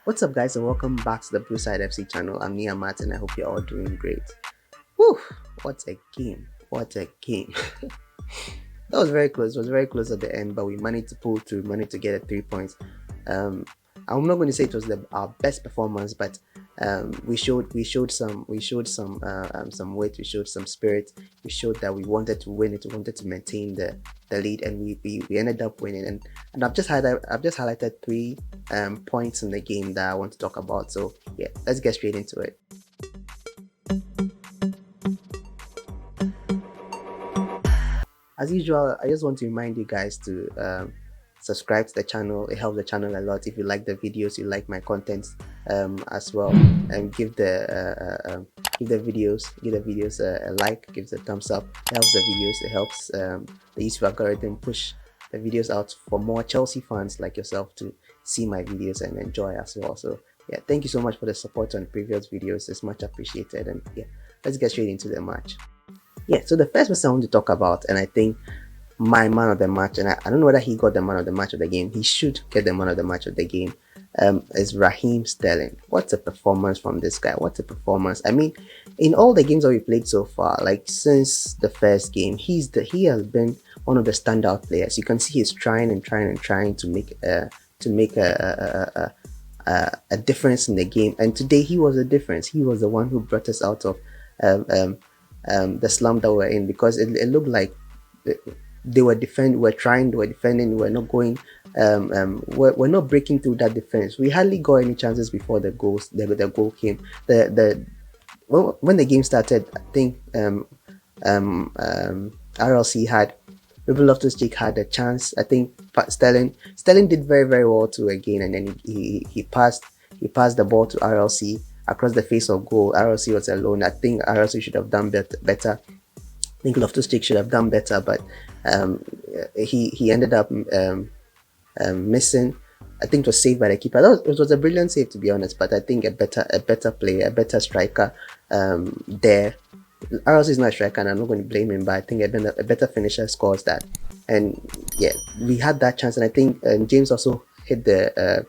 What's up, guys, and welcome back to the Blue Side FC channel. I'm Nia Matt, and I hope you're all doing great. Whew, what a game! What a game! That was very close. It was very close at the end, but we managed to pull through, managed to get a 3 points. Um, I'm not going to say it was our best performance, but we showed some weight, we showed some spirit, we showed that we wanted to win it, we wanted to maintain the lead, and we ended up winning. And I've just highlighted 3 points in the game that I want to talk about. So yeah, let's get straight into it. As usual, I just want to remind you guys to subscribe to the channel. It helps the channel a lot. If you like the videos, you like my content as well, and give the videos a like, give the thumbs up. It helps the videos. It helps the YouTube algorithm push the videos out for more Chelsea fans like yourself to see my videos and enjoy as well. So yeah, thank you so much for the support on previous videos. It's much appreciated. And yeah, let's get straight into the match. Yeah, so the first person I want to talk about, and I think my man of the match, and I don't know whether he got the man of the match of the game. He should get the man of the match of the game. Is Raheem Sterling. What a performance from this guy! What a performance! I mean, in all the games that we played so far, like since the first game, he has been one of the standout players. You can see he's trying and trying and trying to make a difference in the game. And today he was a difference. He was the one who brought us out of um, um, the slump that we're in, because it looked like they were defending, we're not going, we're not breaking through that defense. We hardly got any chances before the goal came. When the game started, I think RLC had Ruben Loftus-Cheek had a chance. I think Sterling did very very well too again, and then he passed the ball to RLC across the face of goal. RLC was alone. I think RLC should have done better. I think Loftus-Cheek should have done better, but he ended up missing. I think it was saved by the keeper. It was a brilliant save, to be honest. But I think a better player, a better striker there. RLC is not a striker, and I'm not going to blame him. But I think a better finisher scores that. And yeah, we had that chance, and I think James also hit the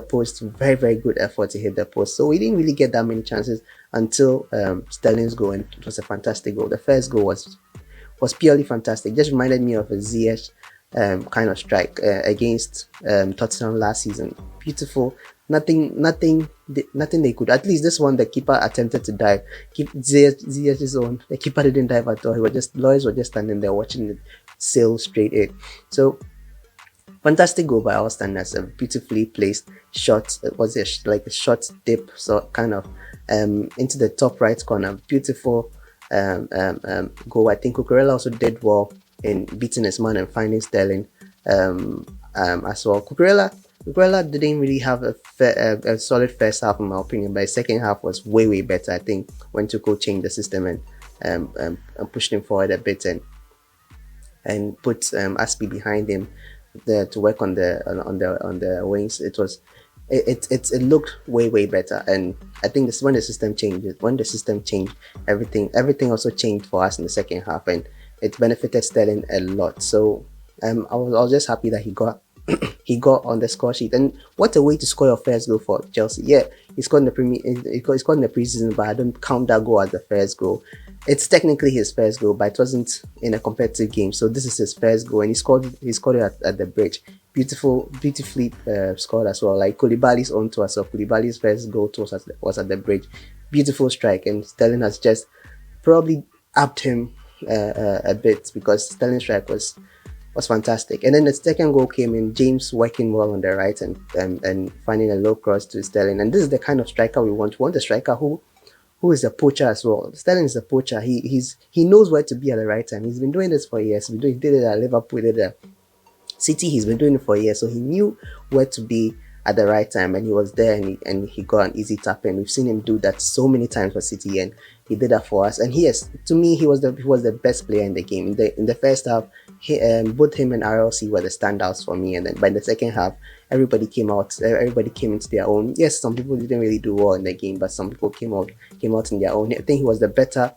post. Very very good effort to hit the post. So we didn't really get that many chances until Sterling's goal, and it was a fantastic goal. The first goal was purely fantastic. Just reminded me of a Ziyech kind of strike against Tottenham last season. Beautiful. Nothing they could. At least this one, the keeper attempted to dive. Keep Ziyech's own. The keeper didn't dive at all. Lawyers were just standing there watching it sail straight in. So fantastic goal by our standards. A beautifully placed shot. It was like a short dip, so kind of into the top right corner. Beautiful goal. I think Cucurella also did well in beating his man and finding Sterling as well. Cucurella didn't really have a solid first half in my opinion, but the second half was way way better. I think when Tuchel changed the system and pushed him forward a bit and put Aspi behind him there to work on the wings. It looked way way better, and I think this when the system changed, everything also changed for us in the second half, and it benefited Sterling a lot. So I was just happy that he got he got on the score sheet. And what a way to score your first goal for Chelsea. Yeah, he scored in the preseason, but I don't count that goal as the first goal. It's technically his first goal, but it wasn't in a competitive game. So this is his first goal, and he scored it at the bridge. Beautifully scored as well. Like Koulibaly's own to us. So Koulibaly's first goal to us was at the bridge. Beautiful strike, and Sterling has just probably upped him a bit, because Sterling's strike was fantastic. And then the second goal came in, James working well on the right and finding a low cross to Sterling. And this is the kind of striker we want. We want a striker who is a poacher as well. Sterling is a poacher. He knows where to be at the right time. He's been doing this for years. He did it at Liverpool, he did it at City. He's been doing it for years, so he knew where to be at the right time, and he was there, and he got an easy tap in. We've seen him do that so many times for City, and he did that for us. And to me, he was the best player in the game. In the first half, both him and RLC were the standouts for me. And then by the second half, everybody came into their own. Yes, some people didn't really do well in the game, but some people came out in their own. I think he was the better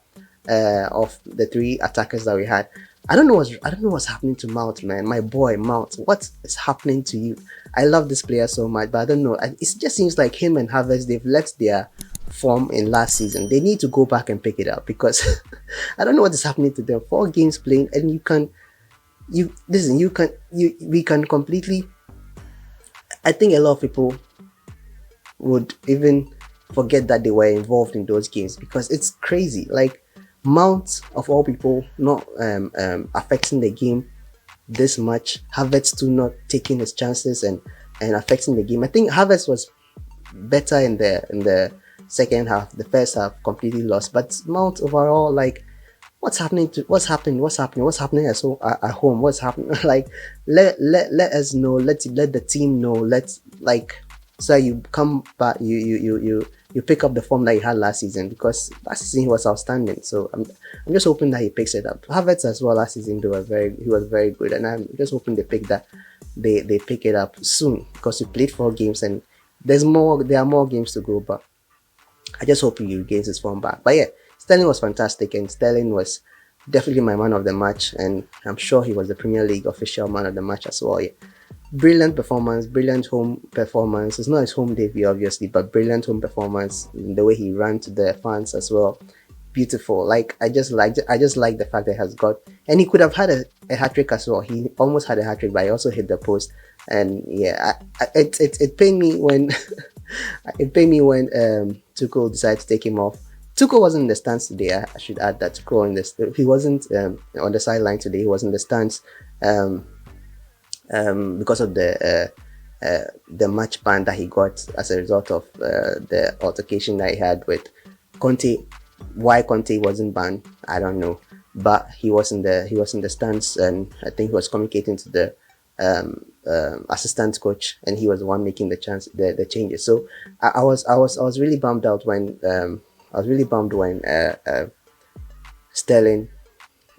of the three attackers that we had. I don't know what's happening to Mount, man. My boy Mount, what is happening to you? I love this player so much, but I don't know. It just seems like him and Havertz, they've left their form in last season. They need to go back and pick it up because I don't know what is happening to them. 4 games playing, and you listen. We can completely. I think a lot of people would even forget that they were involved in those games because it's crazy. Like Mount of all people not affecting the game this much, Havertz too not taking his chances and affecting the game. I think Havertz was better in the second half. The first half completely lost, but Mount overall, like what's happening what's happening at home, what's happening like let us know, let the team know, let's like so you come back, you pick up the form that you had last season, because last season he was outstanding. So I'm just hoping that he picks it up. Havertz as well last season he was very good, and I'm just hoping they pick it up soon, because we played 4 games and there are more games to go, but I just hope he regains his form back. But yeah, Sterling was fantastic, and Sterling was definitely my man of the match, and I'm sure he was the Premier League official man of the match as well. Yeah. Brilliant performance, brilliant home performance. It's not his home debut, obviously, but brilliant home performance. The way he ran to the fans as well, beautiful. Like I just like the fact that he has got, and he could have had a hat trick as well. He almost had a hat trick, but he also hit the post. And yeah, it pained me when Tuchel decided to take him off. Tuchel wasn't in the stands today. I should add that he wasn't on the sideline today. He was in the stands because of the match ban that he got as a result of the altercation that he had with Conte. Why Conte wasn't banned, I don't know, but he was in the stands, and I think he was communicating to the assistant coach, and he was the one making the changes. So I was really bummed out when Sterling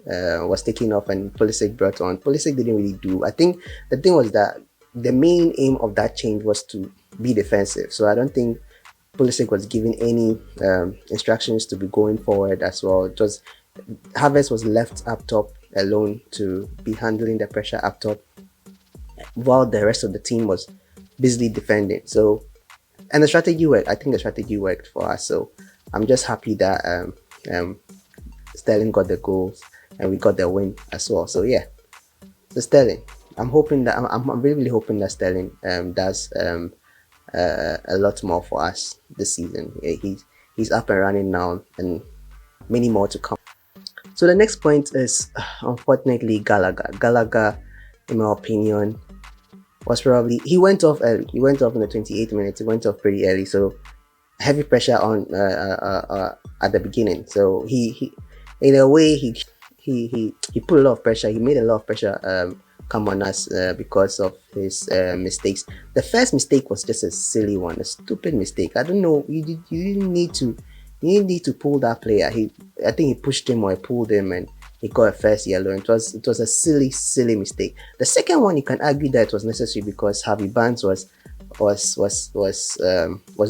was taken off and Pulisic brought on. Pulisic didn't really do. I think the thing was that the main aim of that change was to be defensive. So I don't think Pulisic was given any instructions to be going forward as well. It was Havertz was left up top alone to be handling the pressure up top, while the rest of the team was busily defending. So, and the strategy worked. I think the strategy worked for us. So I'm just happy that Sterling got the goals and we got the win as well. So yeah, so Sterling, I'm really hoping that Sterling does a lot more for us this season. He's up and running now, and many more to come. So the next point is unfortunately Gallagher. Gallagher, in my opinion, he went off early. He went off in the 28th minute. He went off pretty early, so heavy pressure on at the beginning. So he in a way he put a lot of pressure. He made a lot of pressure come on us because of his mistakes. The first mistake was just a silly one, a stupid mistake. I don't know. You didn't need to pull that player. I think he pushed him or he pulled him, and he got a first yellow. And it was a silly mistake. The second one, you can argue that it was necessary because Harvey Barnes was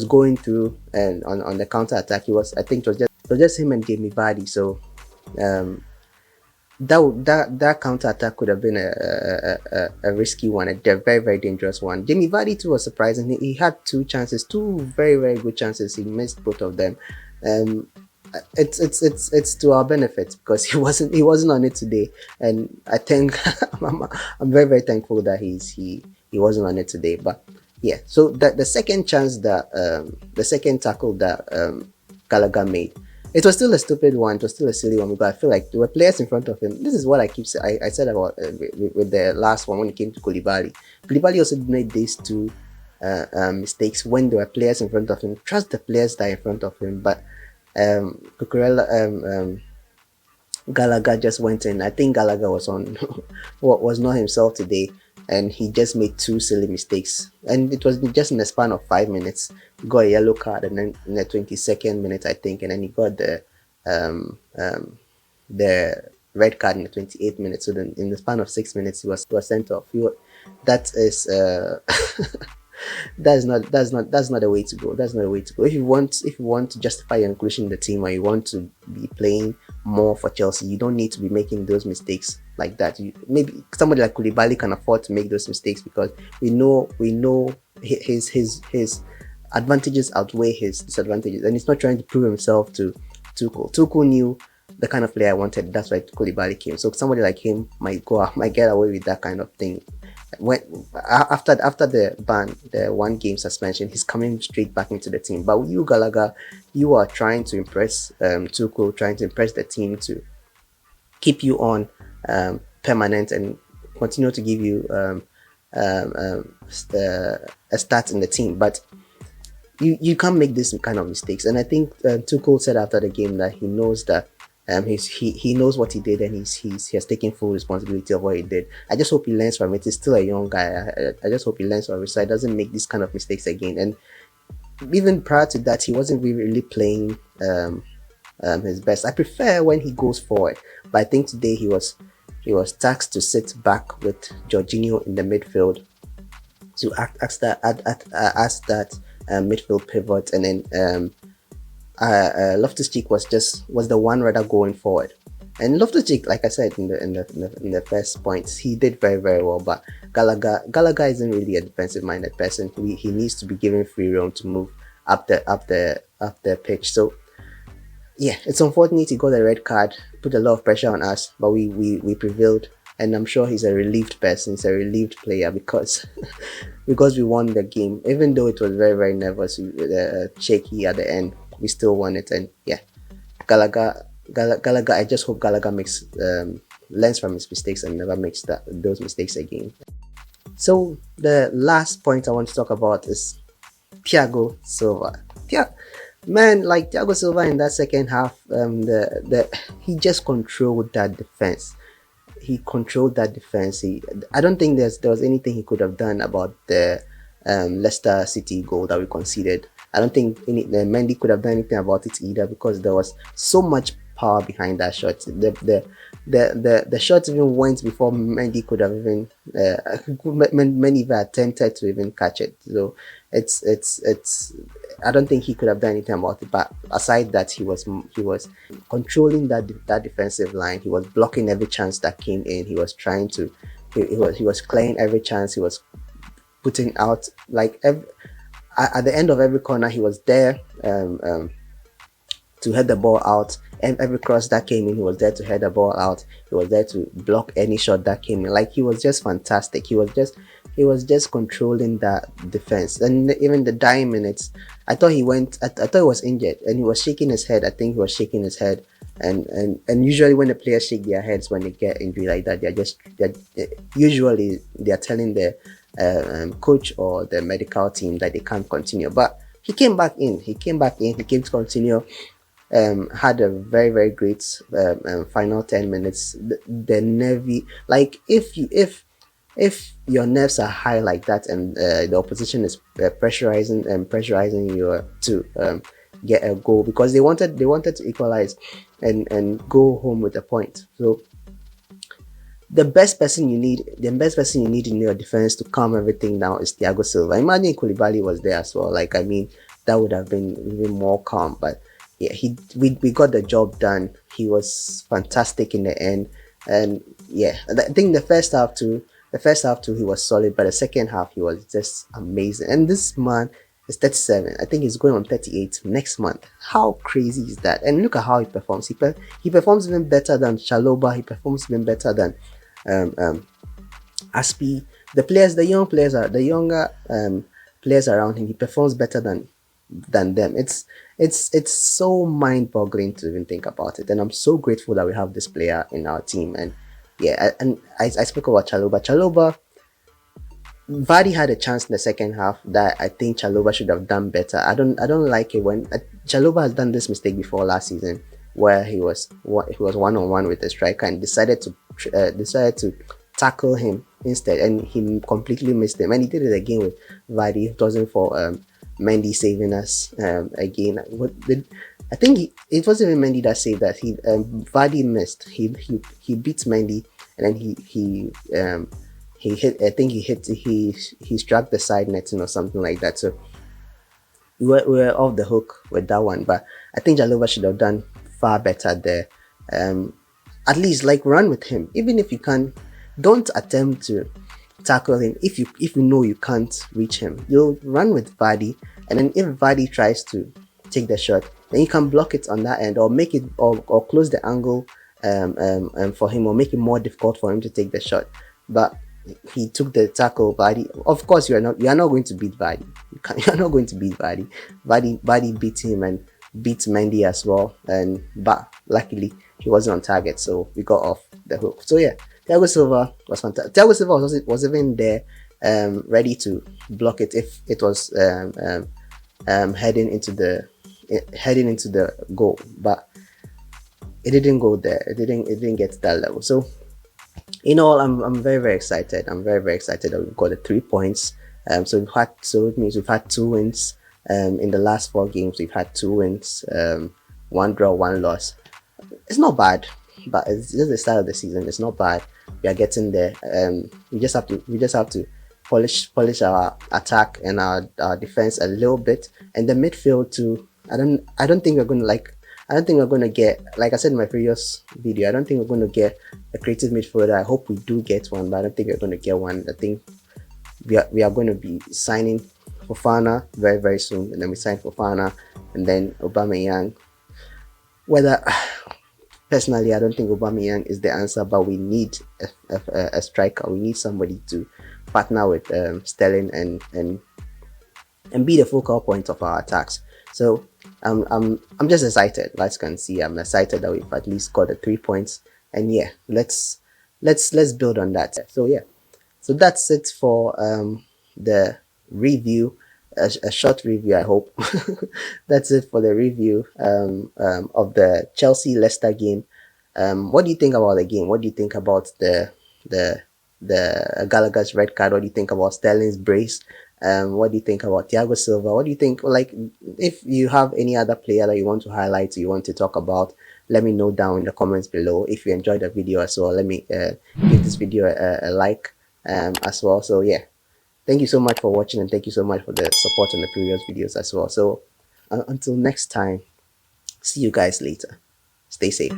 going through and on the counter attack. I think it was just him and Jamie Vardy. So that counter attack could have been a risky one, a very, very dangerous one. Jamie Vardy too was surprising. He had 2 chances, 2 very, very good chances. He missed both of them. It's to our benefit because he wasn't on it today, and I think I'm very, very thankful that he wasn't on it today. But yeah, so the second chance the second tackle that Gallagher made, it was still a stupid one. It was still a silly one, but I feel like there were players in front of him. This is what I keep saying. I said about with the last one when it came to Koulibaly. Koulibaly also made these 2 mistakes when there were players in front of him. Trust the players that are in front of him, but Gallagher just went in. I think Gallagher was not himself today, and he just made 2 silly mistakes, and it was just in the span of 5 minutes. He got a yellow card, and then in the 22nd minute, I think, and then he got the red card in the 28th minute. So then in the span of 6 minutes, he was sent off. That is that's not the way to go. That's not the way to go. If you want to justify your inclusion in the team, or you want to be playing more for Chelsea, you don't need to be making those mistakes. like that. Maybe somebody like Koulibaly can afford to make those mistakes because we know his advantages outweigh his disadvantages, and he's not trying to prove himself to Tuchel. Tuchel knew the kind of player I wanted. That's why Koulibaly came. So somebody like him might get away with that kind of thing. When after the ban, the 1 game suspension, he's coming straight back into the team. But you, Gallagher, you are trying to impress Tuchel, trying to impress the team to keep you on permanent and continue to give you a start in the team. But you can't make this kind of mistakes. And I think Tuchel said after the game that he knows that he knows what he did, and he has taken full responsibility of what he did. I just hope he learns from it. He's still a young guy. I just hope he learns from it so he doesn't make this kind of mistakes again. And even prior to that, he wasn't really playing his best. I prefer when he goes forward, but I think today he was tasked to sit back with Jorginho in the midfield to act as that midfield pivot, and then Loftus-Cheek was the one rather going forward. And Loftus-Cheek, like I said in the first points, he did very, very well. But Gallagher isn't really a defensive minded person. He needs to be given free roam to move up the pitch. So yeah, it's unfortunate he got a red card, put a lot of pressure on us, but we prevailed. And I'm sure he's a relieved person, he's a relieved player because we won the game. Even though it was very, very nervous, shaky at the end, we still won it. And yeah, Gallagher, I just hope Gallagher learns from his mistakes and never makes those mistakes again. So the last point I want to talk about is Thiago Silva. Thiago Silva in that second half, he just controlled that defense. He controlled that defense. I don't think there was anything he could have done about the Leicester City goal that we conceded. I don't think Mendy could have done anything about it either, because there was so much power behind that shot. The shot even went before Mendy could have even Mendy even attempted to even catch it. So it's I don't think he could have done anything about it. But aside that, he was controlling that defensive line. He was blocking every chance that came in. He was trying to he was clearing every chance. He was putting out at the end of every corner. He was there to head the ball out, and every cross that came in, he was there to head the ball out. He was there to block any shot that came in. He was just fantastic. He was just controlling that defense. And even the dying minutes, I thought he was injured, and he was shaking his head. I think he was shaking his head. And usually when the players shake their heads when they get injury like that, usually they're telling the coach or the medical team that they can't continue. But he came back in. He came to continue. Had a very, very great final 10 minutes. The nervy, if your nerves are high like that, and the opposition is pressurizing you to get a goal, because they wanted to equalize and go home with a point. So the best person you need in your defense to calm everything down is Thiago Silva. Imagine Koulibaly was there as well. That would have been even more calm. But yeah, we got the job done. He was fantastic in the end. And yeah, I think the first half too, he was solid, but the second half he was just amazing. And this man is 37. I think he's going on 38 next month. How crazy is that? And look at how he performs. He performs even better than Chalobah. He performs even better than Aspi. The younger players around him, he performs better than them. It's so mind-boggling to even think about it. And I'm so grateful that we have this player in our team. And yeah, I spoke about Chalobah. Vardy had a chance in the second half that I think Chalobah should have done better. I don't like it when Chalobah has done this mistake before last season, where he was one-on-one with the striker and decided to tackle him instead, and he completely missed him. And he did it again with Vardy. It wasn't for Mendy saving us again. I think it wasn't even Mendy that saved that. Vardy missed. He beat Mendy, and then he hit. I think he struck the side netting or something like that. So we were off the hook with that one. But I think Jalova should have done far better there. at least like run with him. Even if you can't, don't attempt to tackle him if you know you can't reach him. You'll run with Vardy, and then if Vardy tries to take the shot, then you can block it on that end, or make it or close the angle for him, or make it more difficult for him to take the shot. But he took the tackle. Vardy, of course, you are not going to beat Vardy. You're not going to beat Vardy. Vardy beat him and beat Mendy as well, but luckily he wasn't on target, so we got off the hook. So yeah, Thiago Silva was fantastic. Thiago Silva was even there, ready to block it if it was heading into the goal, but it didn't go there. It didn't get to that level. So in all, I'm very, very excited. I'm very, very excited that we've got the 3 points. So it means we've had 2 wins. In the last 4 games, we've had 2 wins, 1 draw, 1 loss. It's not bad, but it's just the start of the season. It's not bad. We are getting there. We just have to polish our attack and our defense a little bit, and the midfield too. I don't think we're gonna get, like I said in my previous video, I don't think we're gonna get a creative midfielder. I hope we do get one, but I don't think we're gonna get one. I think we are going to be signing Fofana very, very soon, and then we sign Fofana, and then Aubameyang. Whether personally, I don't think Aubameyang is the answer, but we need a striker. We need somebody to partner with Sterling and be the focal point of our attacks. So I'm just excited. As you can see, I'm excited that we've at least got the 3 points, and yeah, let's build on that. So yeah, so that's it for the review, a short review, I hope. That's it for the review of the Chelsea Leicester game. What do you think about the game? What do you think about the Gallagher's red card? What do you think about Sterling's brace? What do you think about Thiago Silva? What do you think? Like, if you have any other player that you want to highlight, you want to talk about, let me know down in the comments below. If you enjoyed the video as well, let me give this video a like as well. So yeah, thank you so much for watching, and thank you so much for the support on the previous videos as well. So until next time, see you guys later. Stay safe.